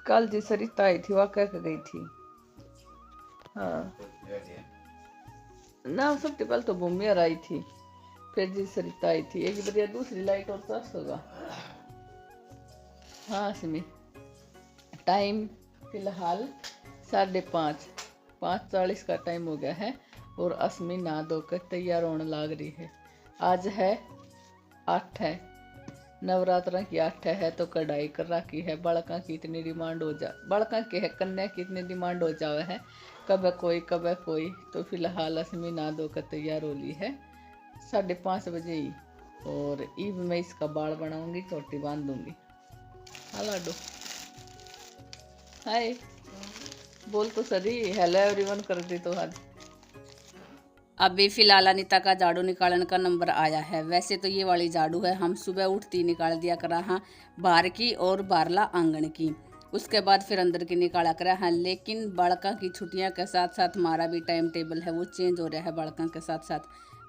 कल जी सरिता आई थी, वह कह के गई थी। हाँ ना, सबसे पहले तो भूमि और आई थी, फिर जी सरिता आई थी। एक बढ़िया दूसरी लाइट और चार्ज होगा। हाँ सिमी, टाइम फिलहाल 5:30 का टाइम हो गया है और असमी नहा धोकर तैयार होने लग रही है। आज है 8 है, नवरात्रा की 8 है तो कढ़ाई कर रखी है। बड़का की इतनी डिमांड हो जा, बड़का के है कन्या की इतनी डिमांड हो जावे है, कब कोई। तो फिलहाल असमी नहा धोकर तैयार हो ली है 5:30 बजे ही। और ईब मैं इसका बाल बनाऊंगी, चोटी बांध दूंगी। हाँ लाडो, हाय बोल तो सही। हेलो एवरीवन कर दी तो आज। अभी फिलहाल अनिता का झाड़ू निकालने का नंबर आया है। वैसे तो ये वाली झाड़ू है हम सुबह उठती निकाल दिया करा हाँ, बाहर की और बारला आंगन की, उसके बाद फिर अंदर की निकाला करा हाँ। लेकिन बालका की छुट्टियां के साथ साथ हमारा भी टाइम टेबल है वो चेंज हो रहा है बालका के साथ साथ।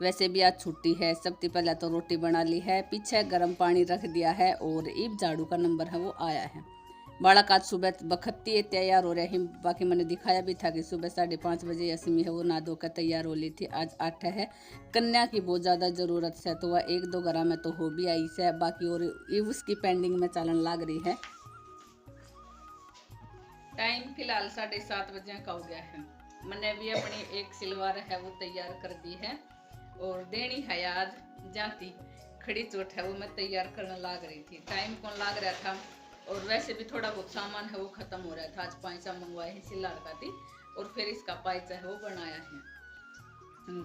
वैसे भी आज छुट्टी है। सबसे पहले तो रोटी बना ली है, पीछे गर्म पानी रख दिया है और अब झाड़ू का नंबर है वो आया है। बालक आज सुबह बखत्ती तैयार हो रहे हैं। बाकी मैंने दिखाया भी था कि सुबह 5:30 बजे असमी है वो नहा धोकर तैयार हो ली थी। आज 8 है, कन्या की बहुत ज़्यादा ज़रूरत है तो वह 1-2 घरा में तो हो भी आई से, बाकी और उसकी पेंडिंग में चलन लग रही है। टाइम फिलहाल 7:30 बजे का हो गया है। मैंने भी अपनी एक सिलवार है वो तैयार कर दी है और देनी है आज जाती खड़ी चोट है वो मैं तैयार करने लग रही थी। टाइम कौन लग रहा था और वैसे भी थोड़ा बहुत सामान है वो खत्म हो रहा था। आज पाइचा मंगवाए हैं सिल्लार का थी और फिर इसका पाइचा है वो बनाया है।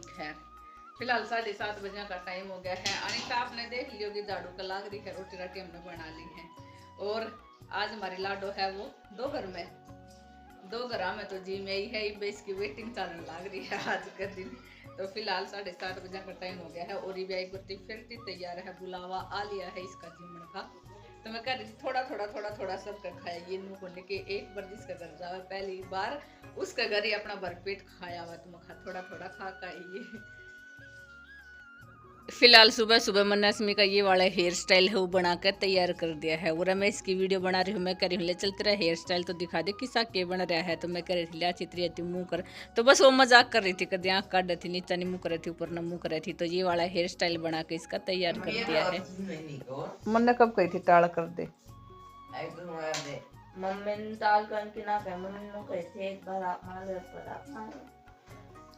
खैर फिलहाल 7:30 बजे का टाइम हो गया है। अनिता आपने देख लियो कि झाड़ू का लाग रही है, रोटी राटी हमने बना ली है। और आज हमारी लाडो है वो 2 घर में, 2 घरा में तो जी में ही है, इसकी वेटिंग चलने लग रही है आज के दिन। तो फिलहाल 7:30 बजे का टाइम हो गया है और ये भी फिर तैयार है, बुलावा आ लिया है इसका जिमन का। तो मैं कह रही थी थोड़ा सब कर खाया ये नू को लेके, एक बार जिसका घर जावा पहली बार उसका घर ही अपना भरपेट खाया हुआ, तुम थोड़ा खा का ये। फिलहाल सुबह मैंने असमी का ये वाला हेयर स्टाइल है वो बनाकर तैयार कर दिया है और मैं इसकी वीडियो बना रही हूँ। मैं कह रही हूँ ले चल तेरा हेयर स्टाइल तो दिखा दे किसा के बन रहा है। तो मैं कह रही थी लिया चित्री थी मुँह कर, तो बस वो मजाक कर रही थी, कभी आँख काट रही थी, नीचा नहीं मुँह कर रही थी, ऊपर न मुँह कर रही थी। तो ये वाला हेयर स्टाइल बना के इसका तैयार कर दिया है। मैंने कब कही थी टाल कर दे, मम्मी टाल करके ना कहे, मम्मी ने कहे थे एक बार आप मार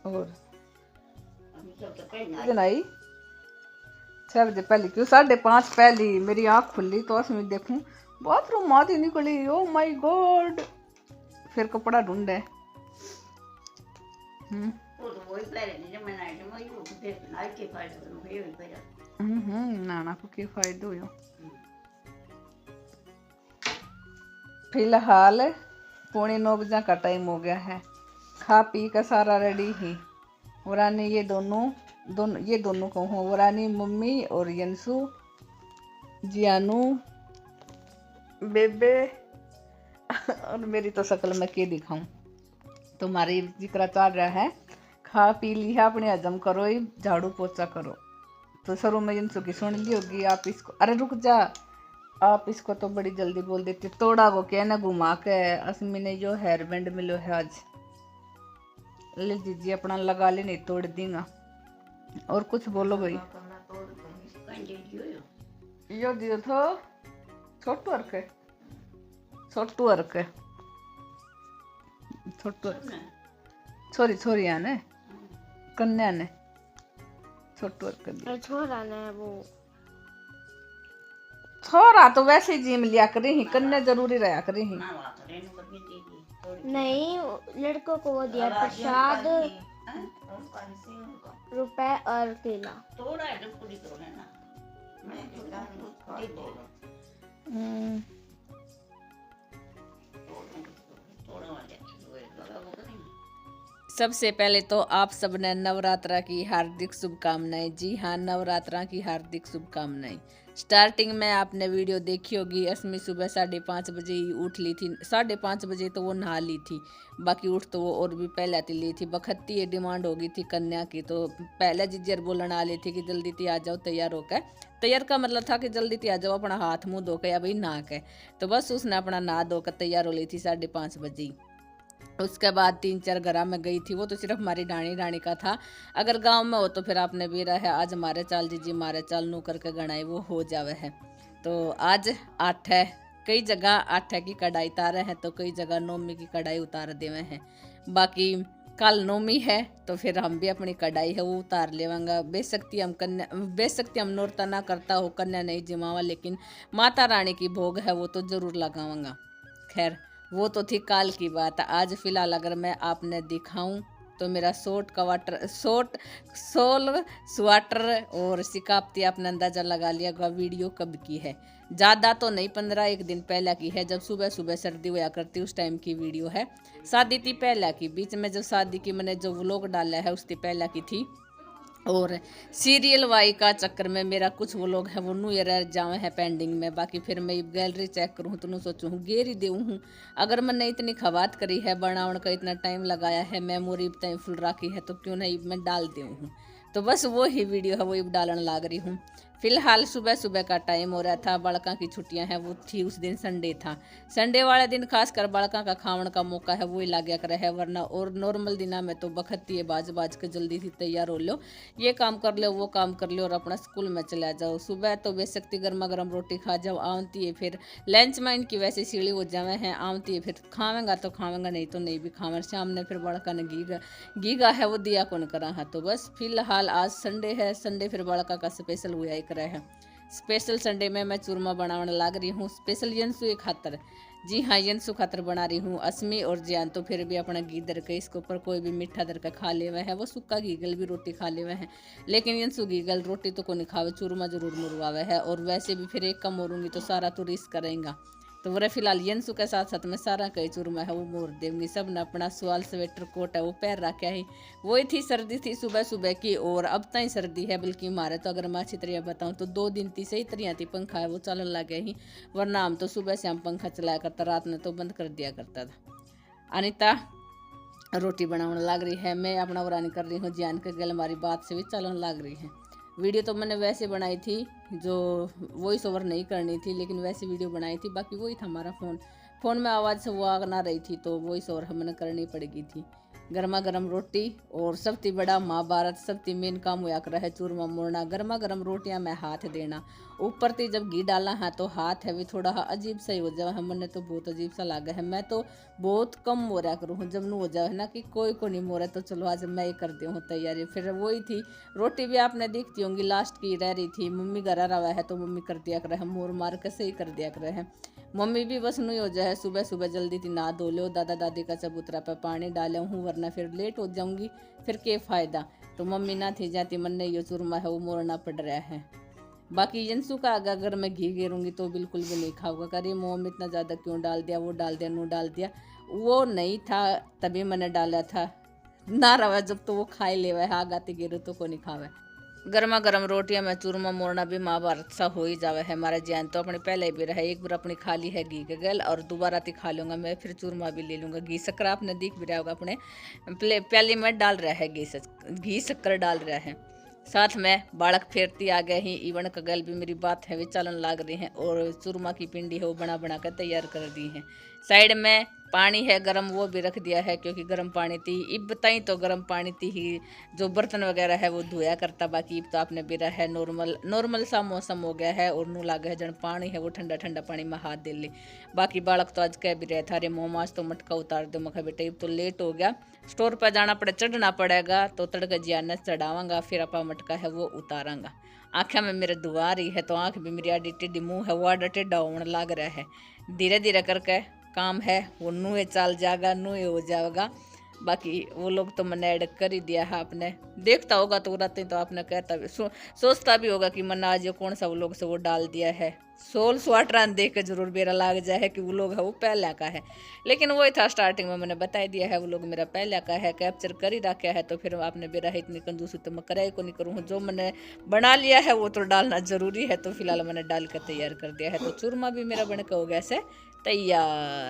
और आई 6 बजे पहले क्यों 5:30 पहली मेरी आँख खुली तो असमी देखूं बाथरूम आती निकली। ओ माय गॉड, फिर कपड़ा ढूंढे। नाना को क्या फायदा हुआ। फिलहाल 8:45 बजे का टाइम हो गया है, खा पी का सारा रेडी ही। वरानी ये दोनों को हूँ, वरानी मम्मी और यंसु जियानू बेबे और मेरी तो शक्ल में क्या दिखाऊं। तुम्हारी जिक्र चल रहा है, खा पी लिया अपने हजम करो, झाड़ू पोछा करो। तो शुरू में यंसु की सुन ली होगी, आप इसको अरे रुक जा, आप इसको तो बड़ी जल्दी बोल देती। तोड़ा को क्या ना घुमा के असमी ने जो हेयर बैंड मिलो है आज ले दीजिए अपना लगा ले, नहीं तोड़ देगा। और कुछ बोलो भाई। यो दियो तो छोटू अर्क छोरी आने कन्या ने छोटू अर्क दिया। छोरा ने वो छोरा तो वैसे ही जिम लिया करी ही, कन्या जरूरी रहा करी ही। नहीं, लड़कों को वो दिया प्रसाद, रुपए और केला। सबसे पहले तो आप सबने नवरात्रा की हार्दिक शुभकामनाएं। जी हाँ, नवरात्रा की हार्दिक शुभकामनाएं। स्टार्टिंग में आपने वीडियो देखी होगी, अस्मी सुबह 5:30 बजे ही उठ ली थी। 5:30 बजे तो वो नहा ली थी, बाकी उठ तो वो और भी पहले आती ली थी। बखत्ती ये डिमांड होगी थी कन्या की, तो पहले जिज्जर बोलने आ ली थी कि जल्दी ती आ जाओ तैयार होकर। तैयार का मतलब था कि जल्दी ती आ जाओ, अपना हाथ मुँह धोकर या भाई नहा के। तो बस उसने अपना नहा धोकर तैयार हो ली थी 5:30 बजे। उसके बाद 3-4 घर में गई थी, वो तो सिर्फ हमारी डाणी का था। अगर गांव में हो तो फिर आपने भी रहा है आज हमारे चाल जीजी मारे चाल नू करके गणाई वो हो जावे है। तो आज 8 है, कई जगह 8 है की कढ़ाई उतारे हैं, तो कई जगह 9वीं की कढ़ाई उतार देवे हैं। बाकी कल 9वीं है तो फिर हम भी अपनी कढ़ाई है वो उतार लेवांगा। बेशक्ति हम नोरता ना करता हो, कन्या नहीं जिमावा, लेकिन माता रानी की भोग है वो तो जरूर लगावांगा। खैर वो तो थी काल की बात। आज फिलहाल अगर मैं आपने दिखाऊं तो मेरा शॉर्ट सोल स्वेटर और सिकापती आपने अंदाजा लगा लिया होगा वीडियो कब की है। ज़्यादा तो नहीं, 15-1 दिन पहले की है, जब सुबह सुबह सर्दी हुआ करती उस टाइम की वीडियो है। शादी थी पहले की, बीच में जब शादी की मैंने जो व्लॉग डाला है उसकी पहले की थी। और सीरियल वाई का चक्कर में मेरा कुछ वो लोग हैं वो नू रह जावे हैं पेंडिंग में। बाकी फिर मैं गैलरी चेक करूँ तो नू सोचूँ गेरी देऊँ हूँ। अगर मैंने इतनी खवात करी है, बनावन का इतना टाइम लगाया है, मेमोरी इतनी फुल रखी है, तो क्यों नहीं मैं डाल दूँ हूँ। तो बस वो ही वीडियो है वो डालन लाग रही हूँ। फिलहाल सुबह सुबह का टाइम हो रहा था, बड़का की छुट्टियां हैं वो थी, उस दिन संडे था। संडे वाले दिन खासकर बड़का का खावन का मौका है वो ही लाग्या करे है, वरना और नॉर्मल दिना में तो बखती है बाज के जल्दी से तैयार हो लो, ये काम कर लो वो काम कर लो और अपना स्कूल में चला जाओ। सुबह तो बेशक्ति गर्मा गर्म रोटी खा जाओ, आवती है फिर लंच में इनकी वैसे सीढ़ी हो जावे हैं, आवती है फिर खावेंगा तो खावेंगा, नहीं तो नहीं भी खावे। शाम ने फिर बड़का ने गीगा है वो दिया कौन करा है। तो बस फिलहाल आज संडे है, संडे फिर बड़का का स्पेशल हुआ ही करे है। स्पेशल संडे में मैं चूरमा बनाने लग रही हूँ, स्पेशल यंसु एक खातर। जी हाँ, यंसु खातर बना रही हूँ। अस्मी और जियान तो फिर भी अपना घी दर के इसके ऊपर कोई भी मीठा दर का खा ले हुए है, वो सूखा घीगल भी रोटी खा ले हुए हैं, लेकिन यंसु घीगल रोटी तो को नहीं खावे, चूरमा जरूर मुरवावे है। और वैसे भी फिर एक कम मोरूंगी तो सारा तो रिस्क करेंगे। तो वो फिलहाल यंसु के साथ साथ में सारा कई चूरमा है वो मोर देवनी। सब ने अपना स्वाल स्वेटर कोट है वो पैर रखा है। वही थी सर्दी थी सुबह सुबह की, और अब तक सर्दी है। बल्कि हमारे तो अगर मैं अच्छी तरह बताऊँ तो 2 दिन थी सही तरह थी पंखा है वो चलन लग गया ही, वरना हम तो सुबह से हम पंखा चलाया करता, रात में तो बंद कर दिया करता था। अनिता रोटी बनाने लग रही है, मैं अपना वरानी कर रही हूँ, जियान के गल हमारी बात से भी चलन लग रही है। वीडियो तो मैंने वैसे बनाई थी जो वॉइस ओवर नहीं करनी थी, लेकिन वैसे वीडियो बनाई थी। बाकी वही था हमारा फ़ोन में आवाज़ से वो आ ना रही थी तो वॉइस ओवर हमें करनी पड़ेगी थी। गर्मा गर्म रोटी और सबसे बड़ा महाभारत, सबसे मेन काम हुआ कर है चूरमा मोड़ना। गर्मा गर्म रोटियां में हाथ देना, ऊपर से जब घी डाला है तो हाथ है भी थोड़ा अजीब सा ही हो जाए है, मैंने तो बहुत अजीब सा लगा है। मैं तो बहुत कम मोरा करूँ जब नू हो जाए ना कि कोई को नहीं मोरा, तो चलो आज मैं ही कर दी हूँ तैयारी। फिर वही थी रोटी भी आपने देखती होंगी लास्ट की रह रही थी, मम्मी घर रहा है तो मम्मी कर दिया कर है, मोर मार के सही कर दिया कर है। मम्मी भी बस नहीं हो जाए सुबह सुबह जल्दी थी ना धो लो, दादा दादी का चबूतरा पे पानी डाले हूँ वरना फिर लेट हो जाऊंगी, फिर के फ़ायदा। तो मम्मी ना थी जाती मन ने ये चूरमा है वो मोड़ना पड़ रहा है। बाकी यंसु का अगर मैं घी गिरूंगी तो बिल्कुल भी नहीं खाऊंगा, करिए मोम इतना ज़्यादा क्यों डाल दिया, वो डाल दिया नू डाल दिया, वो नहीं था तभी मैंने डाला था ना रवा जब तो वो खाए ले हुआ है, आगाती गिरो तो को नहीं खावे। गर्मा गर्म रोटियां में चूरमा मोड़ना भी महाभारत सा हो ही जावे है। हमारा जैन तो अपने पहले भी रहा, एक बार अपनी खाली है घी के गल और दोबारा ती खा लूँगा मैं, फिर चूरमा भी ले लूँगा। घी शक्कर आपने दिख भी रहा होगा अपने प्याली में डाल रहा है, घी शक्कर डाल रहा है। साथ में बालक फेरती आ गए ही, इवन का गल भी मेरी बात है वे चलन लाग रही हैं, और चूरमा की पिंडी है वो बना बना कर तैयार कर दी है। साइड में पानी है गरम वो भी रख दिया है, क्योंकि गर्म पानी थी इब तई तो गर्म पानी थी ही जो बर्तन वगैरह है वो धोया करता। बाकी इब तो आपने भी रहा है नॉर्मल सा मौसम हो गया है, और नू लागे है जन पानी है वो ठंडा ठंडा पानी में हाथ दे ले। बाकी बालक तो आज कह भी रहे था अरे मोमाज तो मटका उतार दो, मखा बेटा इब तो लेट हो गया, स्टोर पर जाना पड़े चढ़ना पड़ेगा, तो तड़का जियान चढ़ावांगा फिर अपा मटका है वो उतारांगा। आँखें में मेरे दुआ रही है तो आँख भी मेरी आडी टेढ़ी, मुँह है वो आडा टेढ़ा होने लग रहा है। धीरे धीरे करके काम है वो नूए चाल जाएगा, नूए हो जाएगा। बाकी वो लोग तो मैंने ऐड कर ही दिया है। आपने देखता होगा तो रातें तो आपने कहता भी सोचता भी होगा कि मैंने आज कौन सा वो लोग से वो डाल दिया है। 16 देख के जरूर मेरा लाग जाए है कि वो लोग है वो पहला का है, लेकिन वही था स्टार्टिंग में मैंने बता दिया है वो लोग मेरा पहला का है, कैप्चर कर ही रखा है। तो फिर आपने मेरा है इतनी कंजूसी तो मैं कराई को नहीं करूँ, जो मैंने बना लिया है वो तो डालना जरूरी है। तो फिलहाल मैंने डाल कर तैयार कर दिया है। तो चूरमा भी मेरा बनकर हो गया से तैयार।